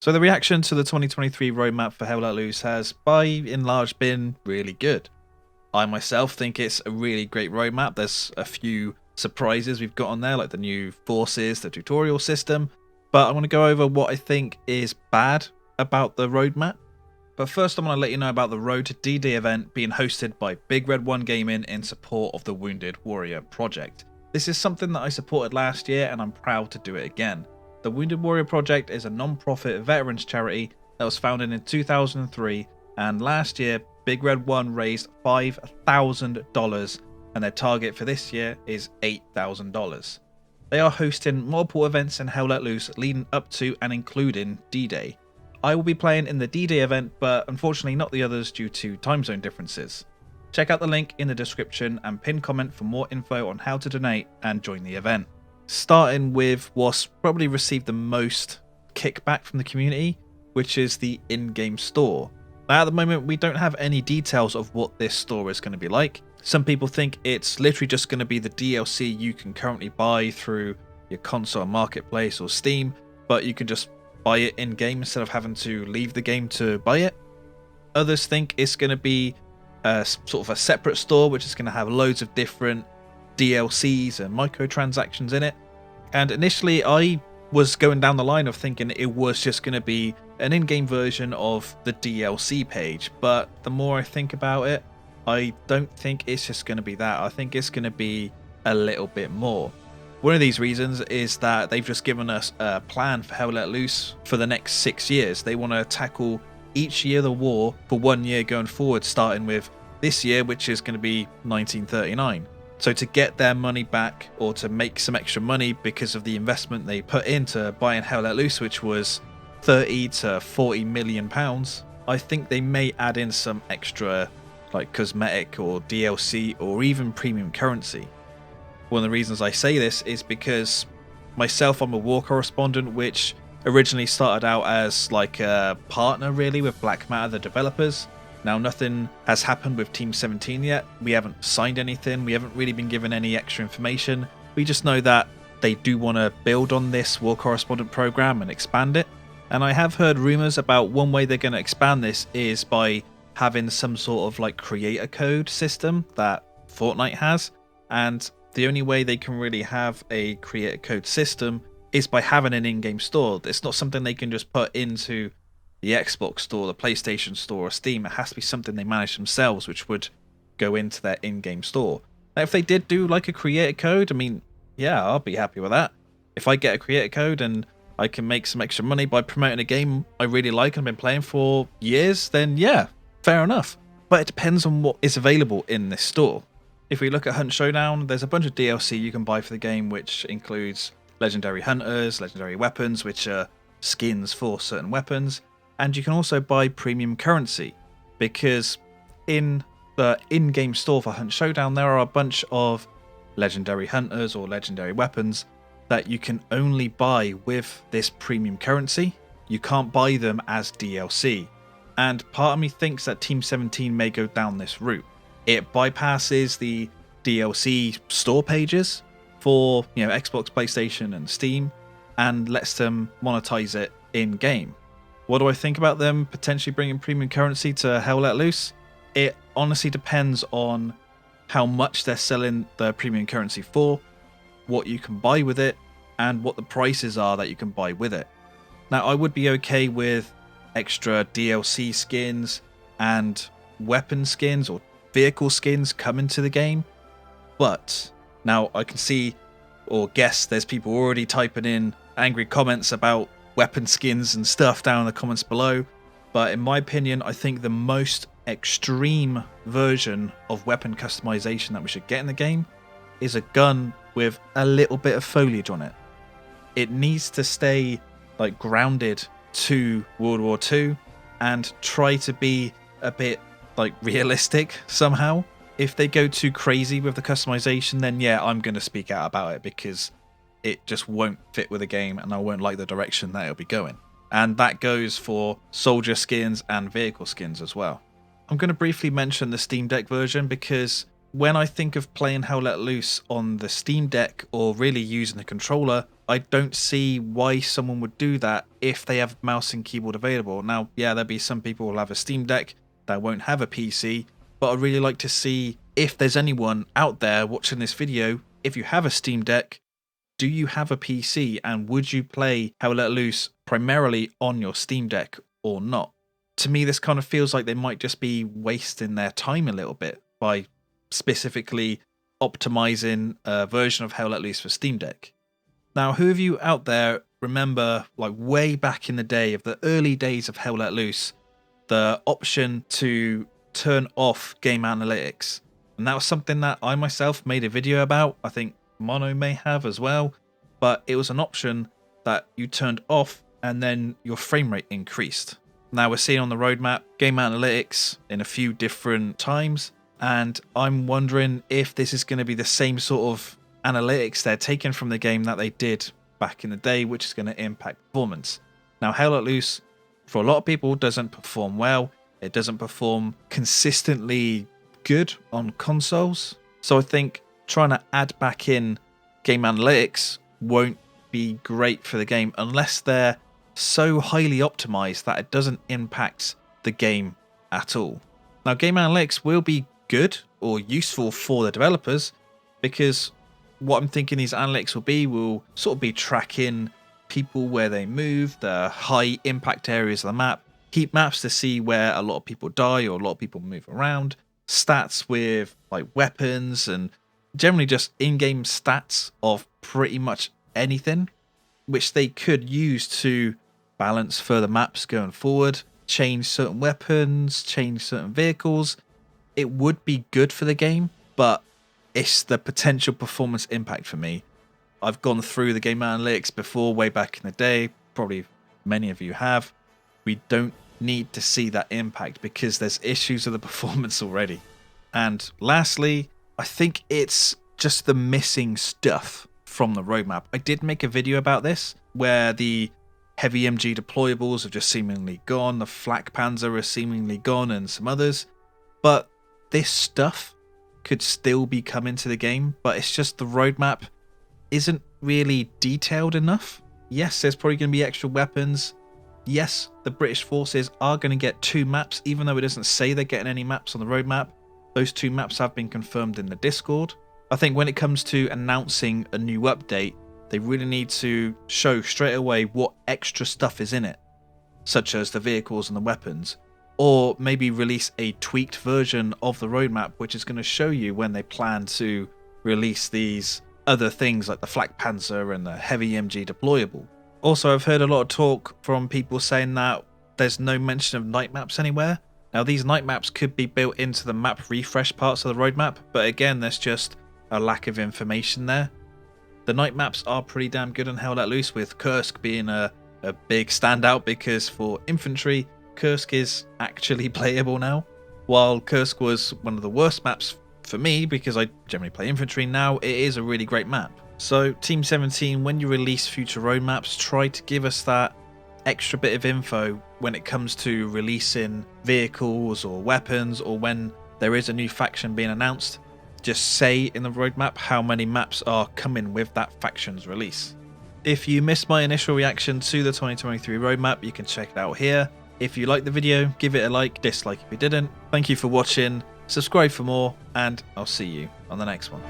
So the reaction to the 2023 roadmap for Hell Let Loose has, by and large, been really good. I myself think it's a really great roadmap. There's a few surprises we've got on there, like the new forces, the tutorial system, but I want to go over what I think is bad about the roadmap. But first, I want to let you know about the Road to D-Day event being hosted by Big Red 1 Gaming in support of the Wounded Warrior project. This is something that I supported last year, and I'm proud to do it again. The Wounded Warrior Project is a non-profit veterans charity that was founded in 2003, and last year Big Red 1 raised $5,000 and their target for this year is $8,000. They are hosting multiple events in Hell Let Loose leading up to and including D-Day. I will be playing in the D-Day event, but unfortunately not the others due to time zone differences. Check out the link in the description and pinned comment for more info on how to donate and join the event. Starting with what's probably received the most kickback from the community, which is the in-game store. Now at the moment we don't have any details of what this store is going to be like. Some people think it's literally just going to be the DLC you can currently buy through your console marketplace or Steam, but you can just buy it in-game instead of having to leave the game to buy it. Others think it's going to be a sort of a separate store which is going to have loads of different DLCs and microtransactions in it. And initially I was going down the line of thinking it was just going to be an in-game version of the DLC page, but the more I think about it, I don't think it's just going to be that. I think it's going to be a little bit more. One of these reasons is that they've just given us a plan for Hell Let Loose for the next 6 years. They want to tackle each year of the war for 1 year going forward, starting with this year, which is going to be 1939. So to get their money back, or to make some extra money because of the investment they put into buying Hell Let Loose, which was 30 to 40 million pounds, I think they may add in some extra like cosmetic or DLC or even premium currency. One of the reasons I say this is because myself, I'm a war correspondent, which originally started out as like a partner really with Black Matter, the developers. Now nothing has happened with Team 17 yet. We haven't signed anything. We haven't really been given any extra information. We just know that they do want to build on this war correspondent program and expand it. And I have heard rumors about one way they're going to expand this is by having some sort of like creator code system that Fortnite has. And the only way they can really have a creator code system is by having an in-game store. It's not something they can just put into the Xbox store, the PlayStation store, or Steam. It has to be something they manage themselves, which would go into their in-game store. Now, if they did do like a creator code, I mean, yeah, I'll be happy with that. If I get a creator code and I can make some extra money by promoting a game I really like and been playing for years, then yeah, fair enough. But it depends on what is available in this store. If we look at Hunt Showdown, there's a bunch of DLC you can buy for the game, which includes legendary hunters, legendary weapons, which are skins for certain weapons. And you can also buy premium currency, because in the in-game store for Hunt Showdown there are a bunch of legendary hunters or legendary weapons that you can only buy with this premium currency. You can't buy them as DLC. And part of me thinks that Team 17 may go down this route. It bypasses the DLC store pages for Xbox, PlayStation and Steam, and lets them monetize it in-game. What do I think about them potentially bringing premium currency to Hell Let Loose? It honestly depends on how much they're selling the premium currency for, what you can buy with it, and what the prices are that you can buy with it. Now, I would be okay with extra DLC skins and weapon skins or vehicle skins coming to the game, but now I can see or guess there's people already typing in angry comments about weapon skins and stuff down in the comments below. But in my opinion, I think the most extreme version of weapon customization that we should get in the game is a gun with a little bit of foliage on it. It needs to stay like grounded to World War II and try to be a bit like realistic somehow. If they go too crazy with the customization, then yeah, I'm going to speak out about it, because it just won't fit with the game and I won't like the direction that it'll be going. And that goes for soldier skins and vehicle skins as well. I'm going to briefly mention the Steam Deck version, because when I think of playing Hell Let Loose on the Steam Deck or really using the controller, I don't see why someone would do that if they have mouse and keyboard available. Now, yeah, there'll be some people who'll have a Steam Deck that won't have a PC, but I'd really like to see if there's anyone out there watching this video, if you have a Steam Deck, do you have a PC and would you play Hell Let Loose primarily on your Steam Deck or not? To me, this kind of feels like they might just be wasting their time a little bit by specifically optimizing a version of Hell Let Loose for Steam Deck. Now, who of you out there remember, like way back in the day of the early days of Hell Let Loose, the option to turn off game analytics? And that was something that I myself made a video about. I think Mono may have as well, but it was an option that you turned off and then your frame rate increased. Now we're seeing on the roadmap game analytics in a few different times, and I'm wondering if this is going to be the same sort of analytics they're taking from the game that they did back in the day, which is going to impact performance. Now, Hell Let Loose, for a lot of people, doesn't perform well. It doesn't perform consistently good on consoles. So I think trying to add back in game analytics won't be great for the game unless they're so highly optimized that it doesn't impact the game at all. Now, game analytics will be good or useful for the developers because what I'm thinking these analytics will sort of be tracking people where they move, the high impact areas of the map, heat maps to see where a lot of people die or a lot of people move around, stats with like weapons, and generally just in-game stats of pretty much anything, which they could use to balance further maps going forward, change certain weapons, change certain vehicles. It would be good for the game, but it's the potential performance impact for me. I've gone through the game analytics before, way back in the day. Probably many of you have. We don't need to see that impact because there's issues with the performance already. And lastly, I think it's just the missing stuff from the roadmap. I did make a video about this where the heavy MG deployables have just seemingly gone, the flak panzer is seemingly gone, and some others. But this stuff could still be coming to the game, but it's just the roadmap isn't really detailed enough. Yes, there's probably going to be extra weapons. Yes, the British forces are going to get 2 maps, even though it doesn't say they're getting any maps on the roadmap. Those 2 maps have been confirmed in the Discord. I think when it comes to announcing a new update, they really need to show straight away what extra stuff is in it, such as the vehicles and the weapons. Or maybe release a tweaked version of the roadmap, which is going to show you when they plan to release these other things like the flak panzer and the heavy MG deployable. Also, I've heard a lot of talk from people saying that there's no mention of night maps anywhere. Now, these night maps could be built into the map refresh parts of the roadmap, but again, there's just a lack of information there. The night maps are pretty damn good on Hell Let Loose, with Kursk being a big standout because for infantry, Kursk is actually playable now. While Kursk was one of the worst maps for me because I generally play infantry, now it is a really great map. So Team 17, when you release future roadmaps, try to give us that extra bit of info when it comes to releasing vehicles or weapons, or when there is a new faction being announced. Just say in the roadmap how many maps are coming with that faction's release. If you missed my initial reaction to the 2023 roadmap, you can check it out here. If you liked the video, give it a like, dislike if you didn't. Thank you for watching, subscribe for more, and I'll see you on the next one.